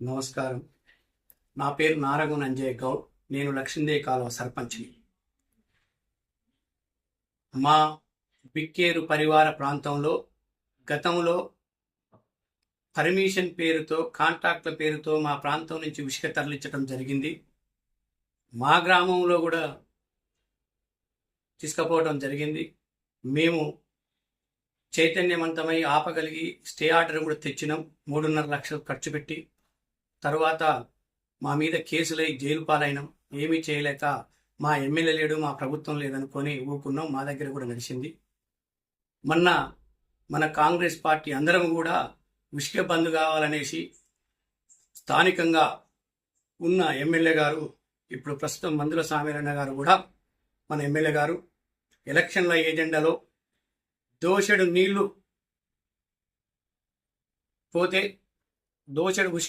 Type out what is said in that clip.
నమస్కారం. నా పేరు నారగం అంజయ్ గౌడ్. నేను లక్ష్మీదేవి కాలువ సర్పంచ్ని. మా బిక్కేరు పరివార ప్రాంతంలో గతంలో పర్మిషన్ పేరుతో, కాంట్రాక్ట్ల పేరుతో మా ప్రాంతం నుంచి ఇసుక తరలించడం జరిగింది. మా గ్రామంలో కూడా తీసుకుపోవడం జరిగింది. మేము చైతన్యవంతమై ఆపగలిగి స్టే ఆర్డర్ కూడా తెచ్చినాం. 3.5 లక్షలు ఖర్చు పెట్టి. తరువాత మా మీద కేసులై జైలు పాలైనాం. ఏమీ చేయలేక మా ఎమ్మెల్యే లేడు, మా ప్రభుత్వం లేదనుకొని ఊకున్నాం. మా దగ్గర కూడా నడిచింది. మొన్న మన కాంగ్రెస్ పార్టీ అందరం కూడా ఇసుక బంద్ కావాలనేసి స్థానికంగా ఉన్న ఎమ్మెల్యే గారు, ఇప్పుడు ప్రస్తుతం మందుల సామీరన్న గారు కూడా మన ఎమ్మెల్యే గారు ఎలక్షన్ల ఏజెండాలో దోషెడు నీళ్లు పోతే దోషెడు